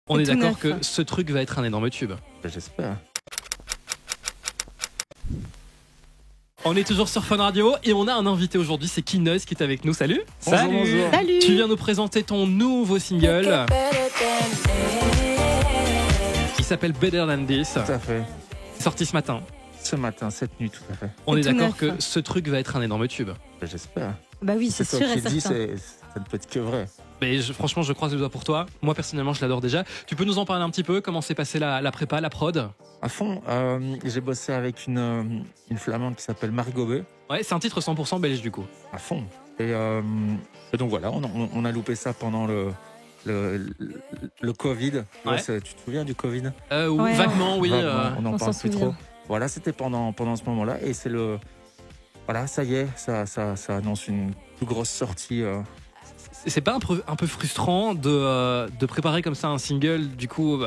On est tout d'accord neuf. que ce truc va être un énorme tube. J'espère. On est toujours sur Fun Radio et on a un invité aujourd'hui, c'est Kid Noise qui est avec nous. Salut. Bonjour. Salut. Tu viens nous présenter ton nouveau single. Il s'appelle Better Than This. Tout à fait. C'est sorti ce matin. Ce matin, cette nuit, tout à fait. On est tout d'accord neuf. que ce truc va être un énorme tube. J'espère. Bah oui, c'est toi sûr qui et le dis, certain. ça ne peut être que vrai. Mais franchement, je croise les doigts pour toi. Moi, personnellement, je l'adore déjà. Tu peux nous en parler un petit peu? Comment s'est passée la prépa, la prod? À fond, j'ai bossé avec une flamande qui s'appelle Marie Gobet. Ouais, c'est un titre 100% belge du coup. À fond. Et donc voilà, on a loupé ça pendant le Covid. Ouais. Tu te souviens du Covid? Ouais. Vaguement, oui. Vaguement, on n'en on parle s'en plus souvient. trop. Voilà, c'était pendant ce moment-là. Et c'est le... Voilà, ça y est, ça annonce une plus grosse sortie. C'est pas un peu frustrant de préparer comme ça un single, du coup,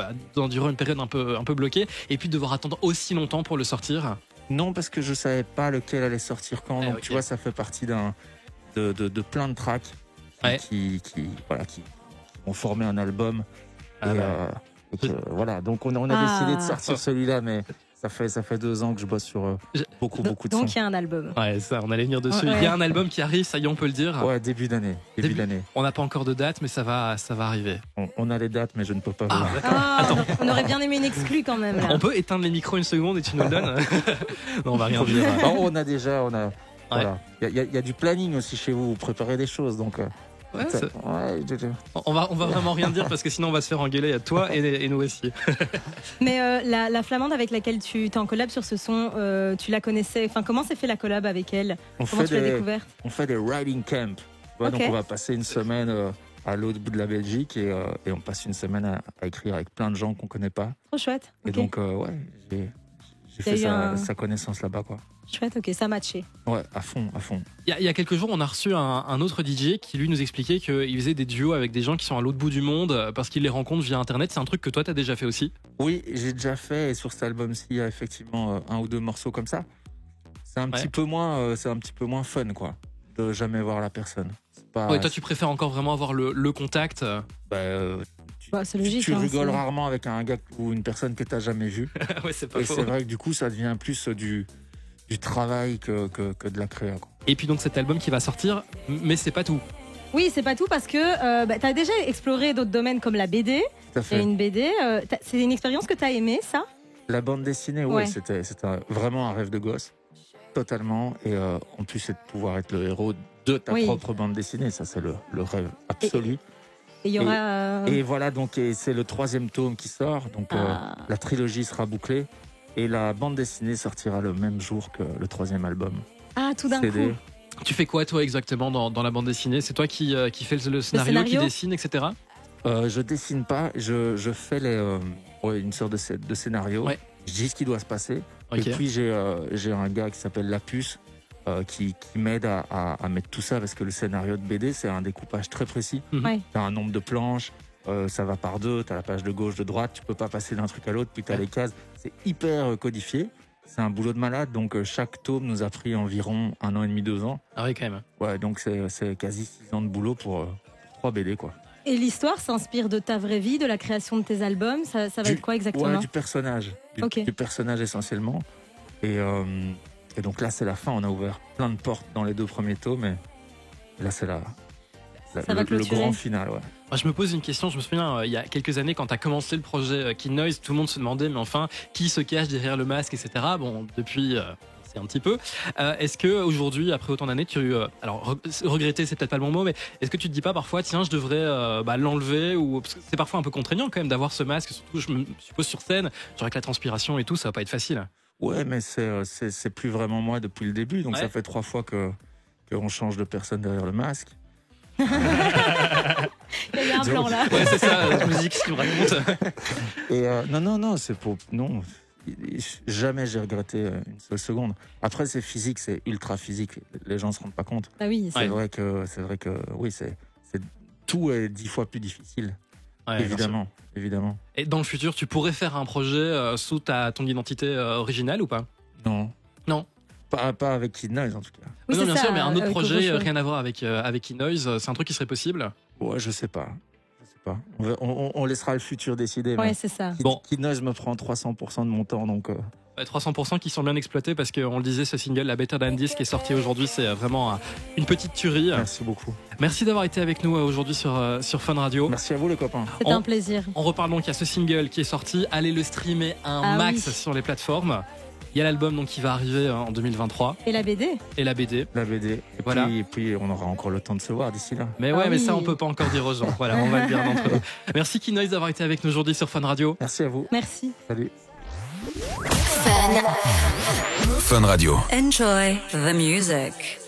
durant une période un peu bloquée, et puis de devoir attendre aussi longtemps pour le sortir? Non, parce que je savais pas lequel allait sortir quand. Donc ok. tu vois, ça fait partie de plein de tracks Ouais. qui ont formé un album. Ah Et, bah. voilà, donc on a décidé de sortir celui-là, mais ça fait 2 ans que je bosse sur beaucoup de Donc sons. il y a un album. Ouais, ça, on allait venir dessus. Ouais. Il y a un album qui arrive, ça y est, on peut le dire. Ouais, début d'année. Début d'année. On n'a pas encore de date, mais ça va arriver. On a les dates, mais je ne peux pas vous. Ah, d'accord. Ah, on aurait bien aimé une exclue quand même. Là. On peut éteindre les micros une seconde et tu nous le donnes? Non, on va rien dire. Bon, voilà. Il y a du planning aussi chez vous. Vous préparez des choses, donc. Ouais, c'est- Ouais, on va vraiment rien dire parce que sinon on va se faire engueuler à toi et nous aussi. Mais la flamande avec laquelle tu es en collab sur ce son, tu la connaissais. Enfin, comment s'est fait la collab avec elle? Comment tu l'as découverte? On fait des riding camps. Ouais, Ok. Donc on va passer une semaine à l'autre bout de la Belgique et on passe une semaine à écrire avec plein de gens qu'on connaît pas. Trop chouette. Et Ok. donc ouais, j'ai Il y a fait eu sa connaissance là-bas, quoi. Chouette, ok, ça a matché. Ouais, à fond, à fond. Il y a quelques jours, on a reçu un autre DJ qui lui nous expliquait qu'il faisait des duos avec des gens qui sont à l'autre bout du monde parce qu'il les rencontre via Internet. C'est un truc que toi t'as déjà fait aussi? Oui, j'ai déjà fait et sur cet album-ci, il y a effectivement 1 ou 2 morceaux comme ça. C'est un petit peu moins fun, quoi, de jamais voir la personne. C'est pas. Ouais, toi tu préfères encore vraiment avoir le contact. Bah, Bah, c'est logique. tu hein, rigoles c'est- rarement avec un gars ou une personne que t'as jamais vue. Ouais, c'est pas Et faux. c'est vrai que du coup, ça devient plus du travail que de la créa, quoi. Et puis donc cet album qui va sortir, mais c'est pas tout. Oui, c'est pas tout parce que tu as déjà exploré d'autres domaines comme la BD. Tout à Il y a fait. une BD. C'est une expérience que tu as aimée, ça? La bande dessinée, Ouais. c'était vraiment un rêve de gosse. Totalement. Et en plus, c'est de pouvoir être le héros de ta Oui. propre bande dessinée. Ça, c'est le rêve absolu. Et il y aura. Et voilà, donc et c'est le 3e tome qui sort. Donc la trilogie sera bouclée. Et la bande dessinée sortira le même jour que le 3e album. Ah, tout d'un CD. coup. Tu fais quoi toi exactement dans la bande dessinée? C'est toi qui fais le scénario, qui scénario dessine, etc. Je dessine pas, je fais une sorte de scénario. Ouais. Je dis ce qui doit se passer. Ok. Et puis j'ai un gars qui s'appelle Lapus qui m'aide à mettre tout ça parce que le scénario de BD, c'est un découpage très précis. Ouais. Tu as un nombre de planches, ça va par 2, tu as la page de gauche, de droite, tu peux pas passer d'un truc à l'autre, puis tu as Ouais. les cases. C'est hyper codifié. C'est un boulot de malade, donc chaque tome nous a pris environ 1 an et demi, 2 ans. Ah oui, quand même. Ouais, donc c'est quasi 6 ans de boulot pour 3 BD, quoi. Et l'histoire s'inspire de ta vraie vie, de la création de tes albums. Ça va être quoi exactement? Ouais, du personnage. Ok. Du personnage essentiellement. Et donc là, c'est la fin. On a ouvert plein de portes dans les 2 premiers tomes. Et là, c'est Ça va le clôturer. grand final. Ouais. Moi, je me pose une question. Je me souviens, il y a quelques années, quand tu as commencé le projet Kid Noise, tout le monde se demandait, mais enfin, qui se cache derrière le masque, etc. Bon, depuis, c'est un petit peu. Est-ce que aujourd'hui, après autant d'années, alors regretter, c'est peut-être pas le bon mot, mais est-ce que tu te dis pas parfois, tiens, je devrais l'enlever ou parce que c'est parfois un peu contraignant quand même d'avoir ce masque, surtout, je me suppose sur scène, genre avec la transpiration et tout, ça va pas être facile. Ouais, mais c'est plus vraiment moi depuis le début. Donc Ouais. ça fait 3 fois qu'on change de personne derrière le masque. Il y a un plan là. Ouais, c'est ça. Je me dis qu'est-ce qu'il me raconte. Et non, c'est pour non. Jamais j'ai regretté une seule seconde. Après, c'est physique, c'est ultra physique. Les gens se rendent pas compte. Ah oui, C'est vrai que oui, tout est 10 fois plus difficile. Ouais, Évidemment. Et dans le futur, tu pourrais faire un projet sous ton identité originale ou pas? Non. Non. Pas avec Kid Noise en tout cas. Oui, Non, c'est bien ça, sûr, mais un autre avec projet, Coco Show. rien à voir avec Kid Noise, c'est un truc qui serait possible? Ouais, je sais pas. pas. On laissera le futur décider. Ouais, c'est ça. Kid Noise me prend 300% de mon temps, donc... 300% qui sont bien exploités parce qu'on le disait, ce single, la Better Than This, qui est sorti aujourd'hui, c'est vraiment une petite tuerie. Merci beaucoup. Merci d'avoir été avec nous aujourd'hui sur Fun Radio. Merci à vous les copains. C'était un plaisir. On reparle donc, il y a ce single qui est sorti, allez le streamer max sur les plateformes. Il y a l'album donc qui va arriver en 2023. Et la BD. La BD. Et voilà. Puis on aura encore le temps de se voir d'ici là. Mais mais ça on peut pas encore dire aux gens. Voilà, on va le dire d'entre nous. Merci Kid Noise d'avoir été avec nous aujourd'hui sur Fun Radio. Merci à vous. Merci. Salut. Fun Radio. Enjoy the music.